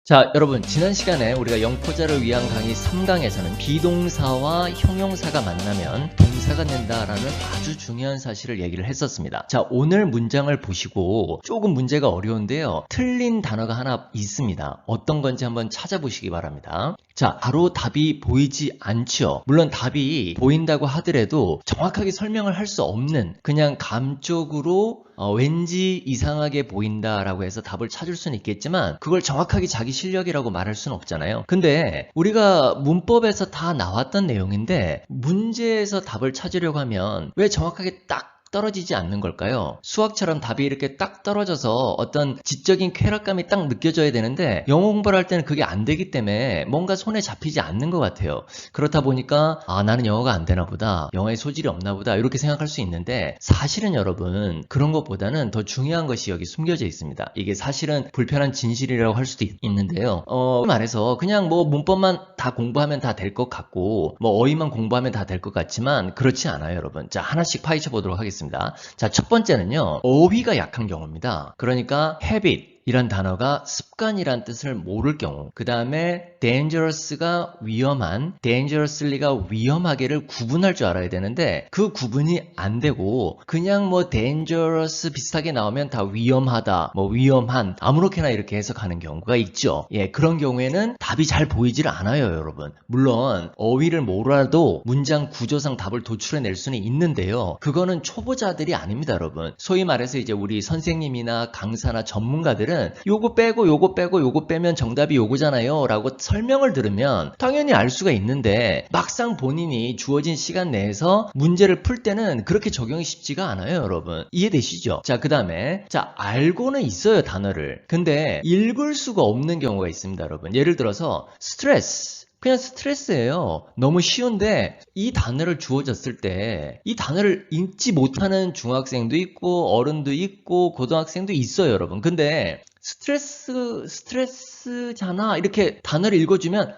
자, 여러분, 지난 시간에 우리가 영포자를 위한 강의 3강에서는 비동사와 형용사가 만나면 동사가 된다라는 아주 중요한 사실을 얘기를 했었습니다. 자, 오늘 문장을 보시고 조금 문제가 어려운데요. 틀린 단어가 하나 있습니다. 어떤 건지 한번 찾아보시기 바랍니다. 자, 바로 답이 보이지 않죠. 물론 답이 보인다고 하더라도 정확하게 설명을 할 수 없는, 그냥 감적으로 왠지 이상하게 보인다라고 해서 답을 찾을 수는 있겠지만 그걸 정확하게 자기 실력이라고 말할 수는 없잖아요. 근데 우리가 문법에서 다 나왔던 내용인데 문제에서 답을 찾으려고 하면 왜 정확하게 딱 떨어지지 않는 걸까요? 수학처럼 답이 이렇게 딱 떨어져서 어떤 지적인 쾌락감이 딱 느껴져야 되는데 영어 공부를 할 때는 그게 안 되기 때문에 뭔가 손에 잡히지 않는 것 같아요. 그렇다 보니까 나는 영어가 안 되나 보다, 영어에 소질이 없나 보다 이렇게 생각할 수 있는데 사실은 여러분 그런 것보다는 더 중요한 것이 여기 숨겨져 있습니다. 이게 사실은 불편한 진실이라고 할 수도 있는데요. 말해서 그냥 뭐 문법만 다 공부하면 다 될 것 같고 뭐 어휘만 공부하면 다 될 것 같지만 그렇지 않아요, 여러분. 자, 하나씩 파헤쳐 보도록 하겠습니다. 자, 첫 번째는요, 어휘가 약한 경우입니다. 그러니까 habit 이란 단어가 습관이란 뜻을 모를 경우, 그 다음에 dangerous가 위험한, dangerously가 위험하게를 구분할 줄 알아야 되는데 그 구분이 안 되고 그냥 뭐 dangerous 비슷하게 나오면 다 위험하다, 뭐 위험한, 아무렇게나 이렇게 해석하는 경우가 있죠. 예, 그런 경우에는 답이 잘 보이질 않아요, 여러분. 물론 어휘를 몰라도 문장 구조상 답을 도출해낼 수는 있는데요, 그거는 초보자들이 아닙니다, 여러분. 소위 말해서 이제 우리 선생님이나 강사나 전문가들은 요거 빼고 요거 빼고 요거 빼면 정답이 요거잖아요 라고 설명을 들으면 당연히 알 수가 있는데 막상 본인이 주어진 시간 내에서 문제를 풀 때는 그렇게 적용이 쉽지가 않아요, 여러분. 이해되시죠? 자, 그 다음에 자, 알고는 있어요, 단어를. 근데 읽을 수가 없는 경우가 있습니다, 여러분. 예를 들어서 스트레스, 그냥 스트레스예요. 너무 쉬운데 이 단어를 주어졌을 때 이 단어를 읽지 못하는 중학생도 있고 어른도 있고 고등학생도 있어요, 여러분. 근데 스트레스잖아 이렇게 단어를 읽어주면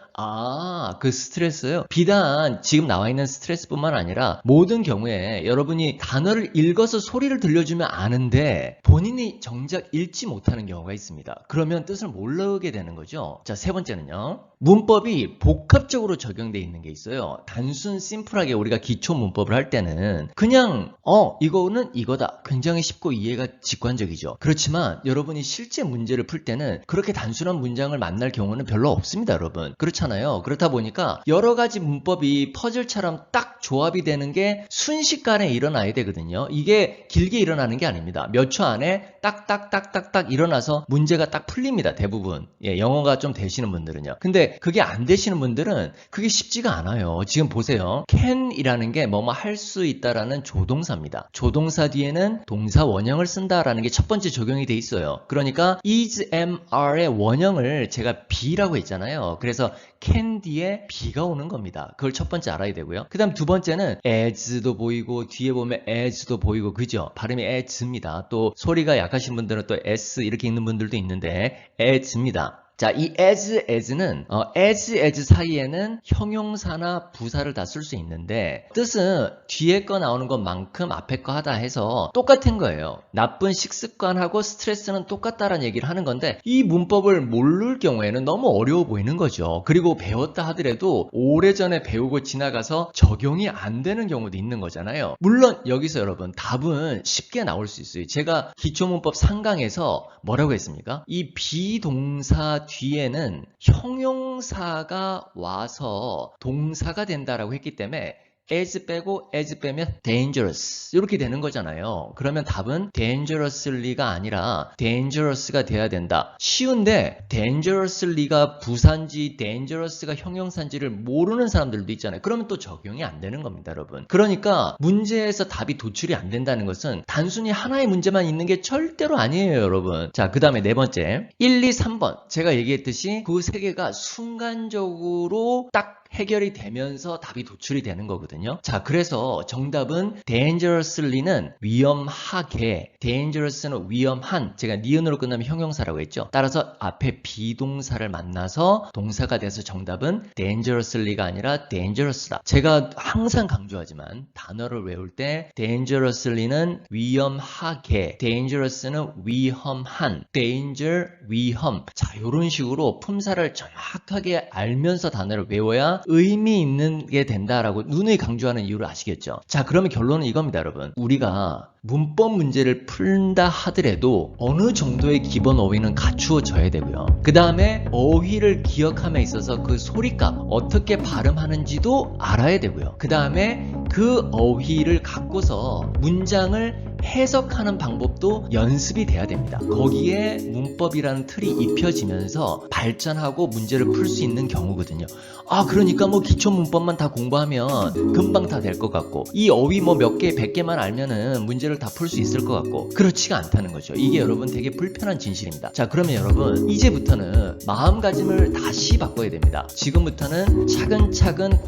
그 스트레스요. 비단 지금 나와 있는 스트레스뿐만 아니라 모든 경우에 여러분이 단어를 읽어서 소리를 들려주면 아는데 본인이 정작 읽지 못하는 경우가 있습니다. 그러면 뜻을 모르게 되는 거죠. 자, 세 번째는요, 문법이 복합적으로 적용되어 있는 게 있어요. 단순 심플하게 우리가 기초 문법을 할 때는 그냥 이거는 이거다, 굉장히 쉽고 이해가 직관적이죠. 그렇지만 여러분이 실제 문제를 풀 때는 그렇게 단순한 문장을 만날 경우는 별로 없습니다, 여러분. 그렇잖아요. 그렇다 보니까 여러 가지 문법이 퍼즐처럼 딱 조합이 되는 게 순식간에 일어나야 되거든요. 이게 길게 일어나는 게 아닙니다. 몇 초 안에 딱딱딱딱딱 일어나서 문제가 딱 풀립니다, 대부분. 예, 영어가 좀 되시는 분들은요. 근데 그게 안 되시는 분들은 그게 쉽지가 않아요. 지금 보세요. can이라는 게 뭐뭐 할 수 있다라는 조동사입니다. 조동사 뒤에는 동사 원형을 쓴다라는 게 첫 번째 적용이 돼 있어요. 그러니까 is, am, are의 원형을 제가 be라고 했잖아요. 그래서 can 뒤에 be가 오는 겁니다. 그걸 첫 번째 알아야 되고요. 그 다음 두 번째는 as도 보이고 뒤에 보면 as도 보이고, 그죠? 발음이 as입니다. 또 소리가 약하신 분들은 또 s 이렇게 읽는 분들도 있는데 as입니다. 자, 이 as는 as 사이에는 형용사나 부사를 다 쓸 수 있는데 뜻은 뒤에 거 나오는 것만큼 앞에 거 하다 해서 똑같은 거예요. 나쁜 식습관하고 스트레스는 똑같다라는 얘기를 하는 건데 이 문법을 모를 경우에는 너무 어려워 보이는 거죠. 그리고 배웠다 하더라도 오래전에 배우고 지나가서 적용이 안 되는 경우도 있는 거잖아요. 물론 여기서 여러분 답은 쉽게 나올 수 있어요. 제가 기초문법 3강에서 뭐라고 했습니까? 이 비동사 뒤에는 형용사가 와서 동사가 된다라고 했기 때문에 as 빼고 as 빼면 dangerous 이렇게 되는 거잖아요. 그러면 답은 dangerously가 아니라 dangerous가 돼야 된다. 쉬운데 dangerously가 부사인지 dangerous가 형용사인지를 모르는 사람들도 있잖아요. 그러면 또 적용이 안 되는 겁니다, 여러분. 그러니까 문제에서 답이 도출이 안 된다는 것은 단순히 하나의 문제만 있는 게 절대로 아니에요, 여러분. 자, 그 다음에 네 번째 1, 2, 3번 제가 얘기했듯이 그 세 개가 순간적으로 딱 해결이 되면서 답이 도출이 되는 거거든요. 자, 그래서 정답은 dangerously는 위험하게, dangerous는 위험한, 제가 니은으로 끝나면 형용사라고 했죠. 따라서 앞에 비동사를 만나서 동사가 돼서 정답은 dangerously가 아니라 dangerous다. 제가 항상 강조하지만 단어를 외울 때 dangerously는 위험하게, dangerous는 위험한, danger 위험. 자, 이런 식으로 품사를 정확하게 알면서 단어를 외워야 의미 있는 게 된다라고 누누이 강조하는 이유를 아시겠죠? 자, 그러면 결론은 이겁니다, 여러분. 우리가 문법 문제를 푼다 하더라도 어느 정도의 기본 어휘는 갖추어져야 되고요. 그 다음에 어휘를 기억함에 있어서 그 소리값 어떻게 발음하는지도 알아야 되고요. 그 다음에 그 어휘를 갖고서 문장을 해석하는 방법도 연습이 돼야 됩니다. 거기에 문법이라는 틀이 입혀지면서 발전하고 문제를 풀 수 있는 경우거든요. 아, 그러니까 뭐 기초 문법만 다 공부하면 금방 다 될 것 같고, 이 어휘 뭐 몇 개, 100개만 알면은 문제를 다 풀 수 있을 것 같고, 그렇지가 않다는 거죠. 이게 여러분 되게 불편한 진실입니다. 자, 그러면 여러분 이제부터는 마음가짐을 다시 바꿔야 됩니다. 지금부터는 차근차근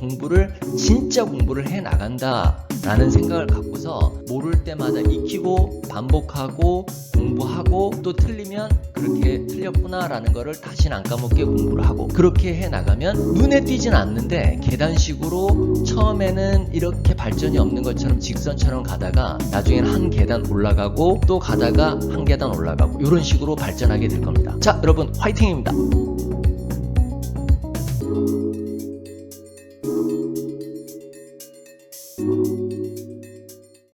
진짜 공부를 해 나간다 라는 생각을 갖고서 모를 때마다 익히고 반복하고 공부하고, 또 틀리면 그렇게 틀렸구나 라는 거를 다시는 안 까먹게 공부를 하고, 그렇게 해 나가면 눈에 띄진 않는데 계단식으로 처음에는 이렇게 발전이 없는 것처럼 직선처럼 가다가 나중에는 한 계단 올라가고 또 가다가 한 계단 올라가고, 이런 식으로 발전하게 될 겁니다. 자, 여러분 화이팅입니다.